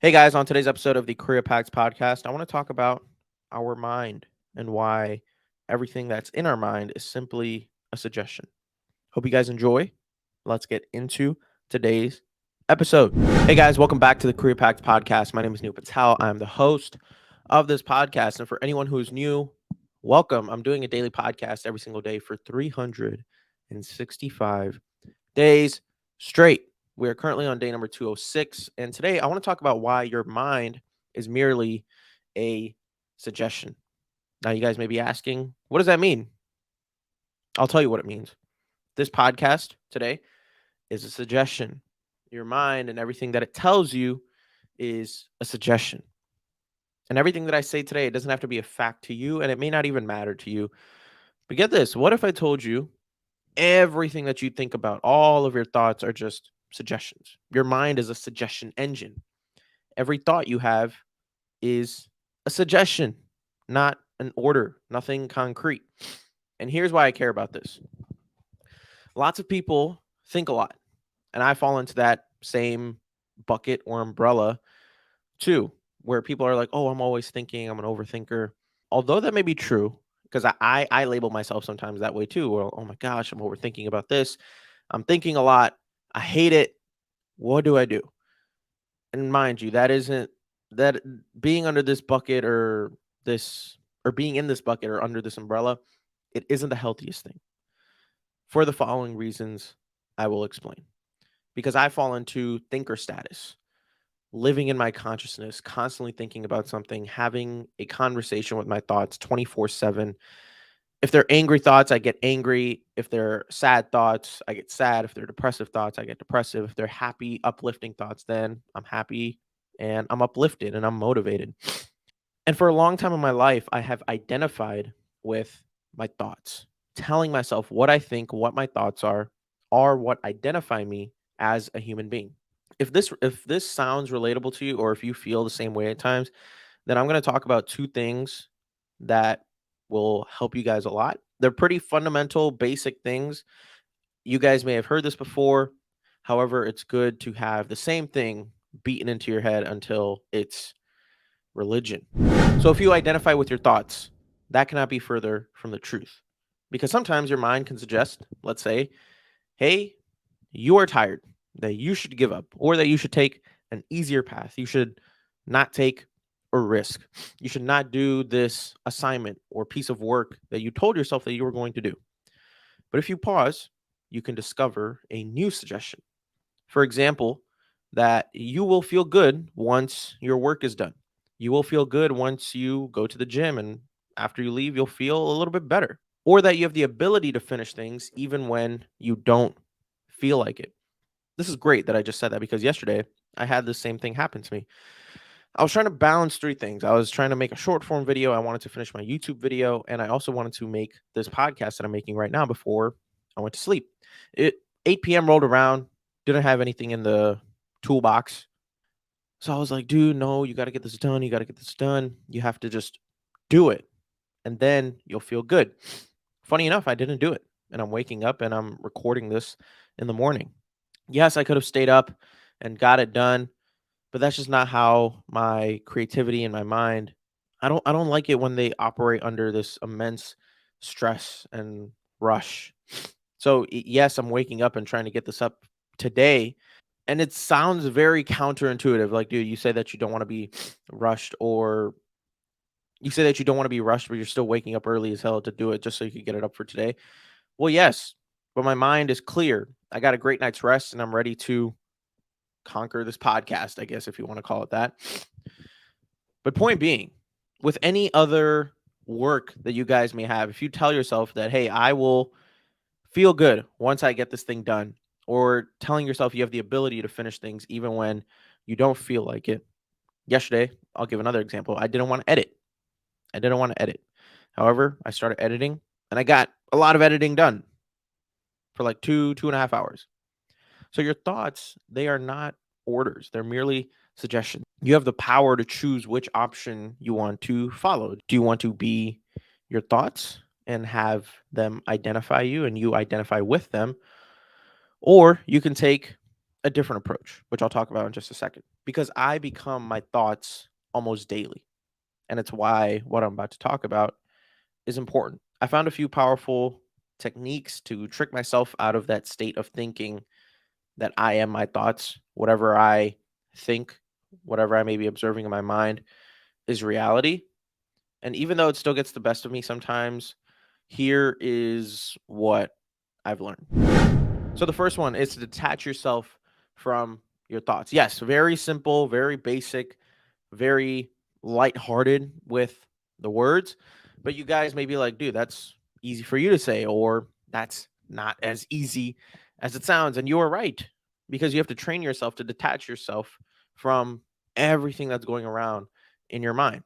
Hey guys, on today's episode of the Career Packs podcast, I want to talk about our mind and why everything that's in our mind is simply a suggestion. Hope you guys enjoy. Let's get into today's episode. Hey guys, welcome back to the Career Packs podcast. My name is Neil Patel. I'm the host of this podcast. And for anyone who's new, welcome. I'm doing a daily podcast every single day for 365 days straight. We are currently on day number 206. And today I want to talk about why your mind is merely a suggestion. Now, you guys may be asking, what does that mean? I'll tell you what it means. This podcast today is a suggestion. Your mind and everything that it tells you is a suggestion. And everything that I say today, it doesn't have to be a fact to you, and it may not even matter to you. But get this, what if I told you everything that you think about, all of your thoughts are just suggestions? Your mind is a suggestion engine. Every thought you have is a suggestion, not an order, nothing concrete. And here's why I care about this. Lots of people think a lot, and I fall into that same bucket or umbrella too, where people are like, oh, I'm always thinking, I'm an overthinker. Although that may be true, because I label myself sometimes that way too. Well, oh my gosh, I'm overthinking about this. I'm thinking a lot. I hate it. What do I do? And mind you, that isn't that being under this bucket this or being in this bucket or under this umbrella, it isn't the healthiest thing. For the following reasons, I will explain. Because I fall into thinker status, living in my consciousness, constantly thinking about something, having a conversation with my thoughts 24/7. If they're angry thoughts, I get angry. If they're sad thoughts, I get sad. If they're depressive thoughts, I get depressive. If they're happy, uplifting thoughts, then I'm happy and I'm uplifted and I'm motivated. And for a long time in my life, I have identified with my thoughts, telling myself what I think, what my thoughts are what identify me as a human being. If this sounds relatable to you, or if you feel the same way at times, then I'm going to talk about two things that will help you guys a lot. They're pretty fundamental, basic things. You guys may have heard this before. However, it's good to have the same thing beaten into your head until it's religion. So if you identify with your thoughts, that cannot be further from the truth. Because sometimes your mind can suggest, let's say, hey, you are tired, that you should give up, or that you should take an easier path. You should not take a risk. You should not do this assignment or piece of work that you told yourself that you were going to do. But if you pause, you can discover a new suggestion. For example, that you will feel good once your work is done. You will feel good once you go to the gym, and after you leave, you'll feel a little bit better. Or that you have the ability to finish things even when you don't feel like it. This is great that I just said that, because yesterday I had the same thing happen to me. I was trying to balance three things. I was trying to make a short form video. I wanted to finish my YouTube video, and I also wanted to make this podcast that I'm making right now before I went to sleep. It 8 p.m. rolled around, didn't have anything in the toolbox. So I was like, dude, no, you got to get this done. You got to get this done. You have to just do it, and then you'll feel good. Funny enough, I didn't do it. And I'm waking up and I'm recording this in the morning. Yes, I could have stayed up and got it done, but that's just not how my creativity and my mind. I don't like it when they operate under this immense stress and rush. So yes, I'm waking up and trying to get this up today, and it sounds very counterintuitive. Like, dude, you say that you don't want to be rushed, or you say that you don't want to be rushed, but you're still waking up early as hell to do it just so you can get it up for today. Well, yes, but my mind is clear. I got a great night's rest, and I'm ready to conquer this podcast, I guess, if you want to call it that. But point being, with any other work that you guys may have, if you tell yourself that, hey, I will feel good once I get this thing done, or telling yourself you have the ability to finish things even when you don't feel like it. Yesterday, I'll give another example. I didn't want to edit. I didn't want to edit. However, I started editing and I got a lot of editing done for like 2.5 hours. So your thoughts, they are not orders. They're merely suggestions. You have the power to choose which option you want to follow. Do you want to be your thoughts and have them identify you and you identify with them? Or you can take a different approach, which I'll talk about in just a second, because I become my thoughts almost daily. And it's why what I'm about to talk about is important. I found a few powerful techniques to trick myself out of that state of thinking that I am my thoughts. Whatever I think, whatever I may be observing in my mind is reality. And even though it still gets the best of me sometimes, here is what I've learned. So the first one is to detach yourself from your thoughts. Yes, very simple, very basic, very lighthearted with the words. But you guys may be like, dude, that's easy for you to say, or that's not as easy as it sounds. And you are right, because you have to train yourself to detach yourself from everything that's going around in your mind.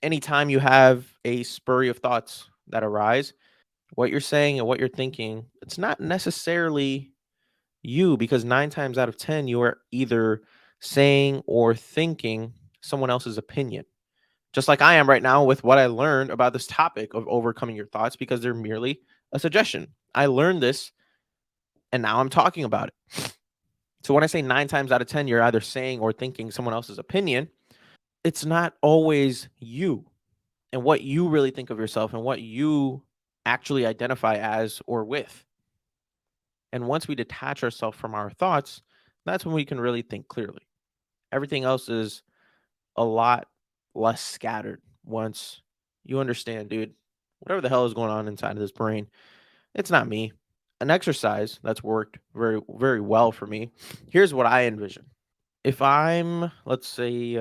Anytime you have a spurry of thoughts that arise, what you're saying and what you're thinking, it's not necessarily you, because 9 times out of 10 you are either saying or thinking someone else's opinion. Just like I am right now with what I learned about this topic of overcoming your thoughts, because they're merely a suggestion. I learned this and now I'm talking about it. So when I say 9 times out of 10 you're either saying or thinking someone else's opinion, it's not always you and what you really think of yourself and what you actually identify as or with. And once we detach ourselves from our thoughts, that's when we can really think clearly. Everything else is a lot less scattered once you understand, dude, whatever the hell is going on inside of this brain, it's not me. An exercise that's worked very, very well for me. Here's what I envision. If I'm, let's say,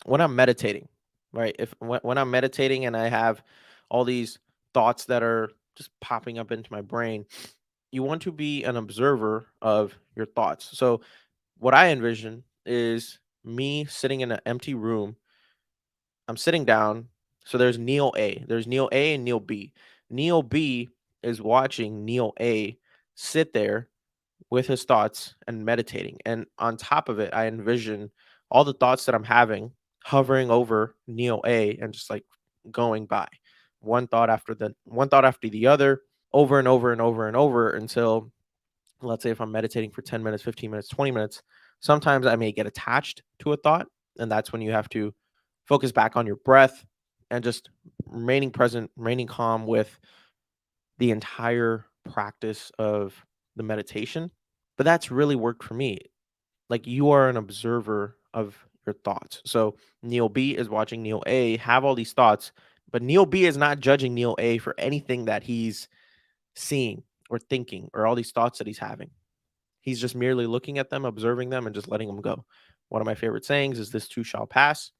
when I'm meditating, right? If when I'm meditating and I have all these thoughts that are just popping up into my brain, you want to be an observer of your thoughts. So what I envision is me sitting in an empty room. I'm sitting down. So there's Neil A. There's Neil A and Neil B. Neil B is watching Neil A sit there with his thoughts and meditating. And on top of it, I envision all the thoughts that I'm having hovering over Neil A and just like going by one thought after the other, over and over and over and over until, let's say, if I'm meditating for 10 minutes, 15 minutes, 20 minutes, sometimes I may get attached to a thought. And that's when you have to focus back on your breath and just remaining present, remaining calm with the entire practice of the meditation. But that's really worked for me. Like, you are an observer of your thoughts. So Neil B is watching Neil A have all these thoughts, but Neil B is not judging Neil A for anything that he's seeing or thinking or all these thoughts that he's having. He's just merely looking at them, observing them, and just letting them go. One of my favorite sayings is, "This too shall pass."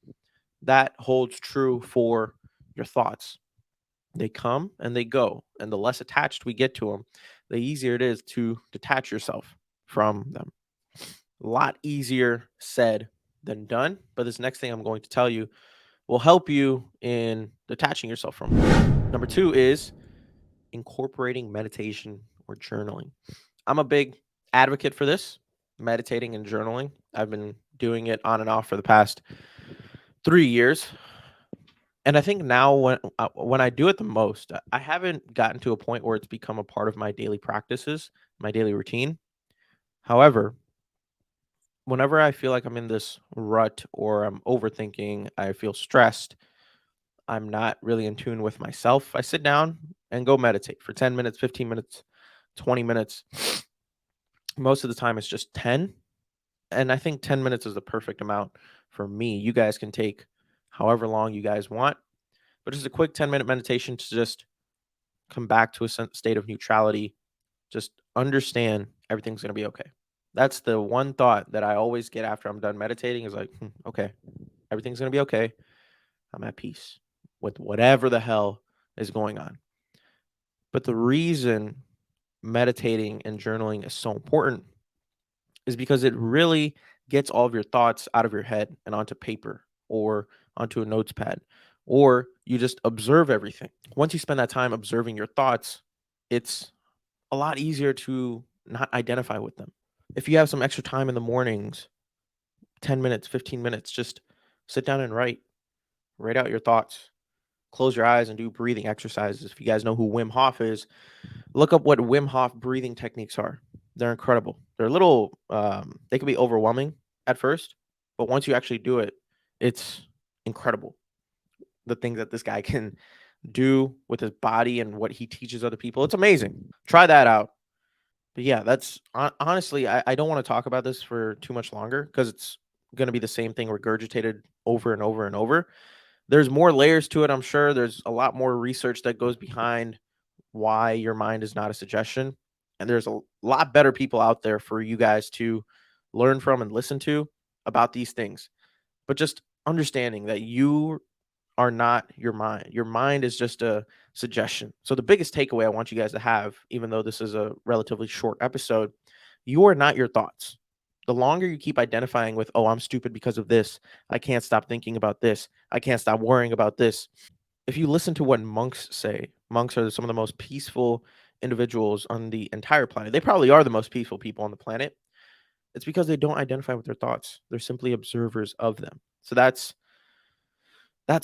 That holds true for your thoughts. They come and they go. And the less attached we get to them, the easier it is to detach yourself from them. A lot easier said than done. But this next thing I'm going to tell you will help you in detaching yourself from them. Number two is incorporating meditation or journaling. I'm a big advocate for this, meditating and journaling. I've been doing it on and off for the past 3 years. And I think now when I do it the most, I haven't gotten to a point where it's become a part of my daily practices, my daily routine. However, whenever I feel like I'm in this rut or I'm overthinking, I feel stressed, I'm not really in tune with myself, I sit down and go meditate for 10 minutes, 15 minutes, 20 minutes. Most of the time it's just 10. And I think 10 minutes is the perfect amount for me. You guys can take however long you guys want, but just a quick 10-minute meditation to just come back to a state of neutrality. Just understand everything's going to be okay. That's the one thought that I always get after I'm done meditating is like, okay, everything's going to be okay. I'm at peace with whatever the hell is going on. But the reason meditating and journaling is so important is because it really gets all of your thoughts out of your head and onto paper or onto a notes pad, or you just observe everything. Once you spend that time observing your thoughts, it's a lot easier to not identify with them. If you have some extra time in the mornings, 10 minutes, 15 minutes, just sit down and write out your thoughts. Close your eyes and do breathing exercises. If you guys know who Wim Hof is, look up what Wim Hof breathing techniques are. They're incredible. They're a little, they can be overwhelming at first, but once you actually do it, it's incredible. The things that this guy can do with his body and what he teaches other people. It's amazing. Try that out. But yeah, that's honestly, I don't want to talk about this for too much longer because it's going to be the same thing regurgitated over and over and over. There's more layers to it, I'm sure. There's a lot more research that goes behind why your mind is not a suggestion. And there's a lot better people out there for you guys to learn from and listen to about these things. But just understanding that you are not your mind. Your mind is just a suggestion. So the biggest takeaway I want you guys to have, even though this is a relatively short episode, you are not your thoughts. The longer you keep identifying with, oh, I'm stupid because of this, I can't stop thinking about this, I can't stop worrying about this. If you listen to what monks say, monks are some of the most peaceful individuals on the entire planet. They probably are the most peaceful people on the planet. It's because they don't identify with their thoughts. They're simply observers of them. So that's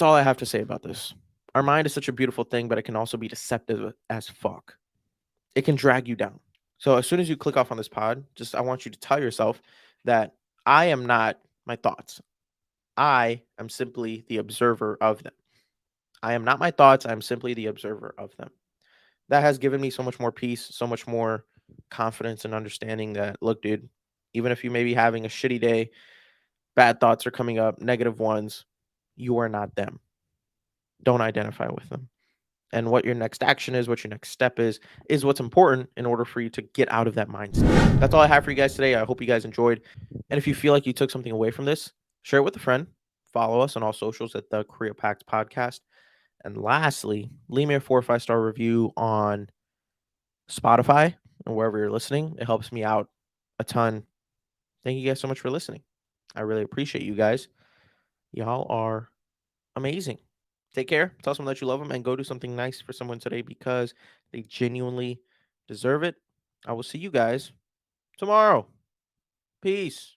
all I have to say about this. Our mind is such a beautiful thing, but it can also be deceptive as fuck. It can drag you down. So as soon as you click off on this pod, just I want you to tell yourself that I am not my thoughts. I am simply the observer of them. I am not my thoughts. I'm simply the observer of them. That has given me so much more peace, so much more confidence and understanding that, look, dude, even if you may be having a shitty day, bad thoughts are coming up, negative ones, you are not them. Don't identify with them. And what your next action is, what your next step is what's important in order for you to get out of that mind state. That's all I have for you guys today. I hope you guys enjoyed. And if you feel like you took something away from this, share it with a friend. Follow us on all socials at the Korea Pact Podcast. And lastly, leave me a 4 or 5 star review on Spotify and wherever you're listening. It helps me out a ton. Thank you guys so much for listening. I really appreciate you guys. Y'all are amazing. Take care. Tell someone that you love them and go do something nice for someone today because they genuinely deserve it. I will see you guys tomorrow. Peace.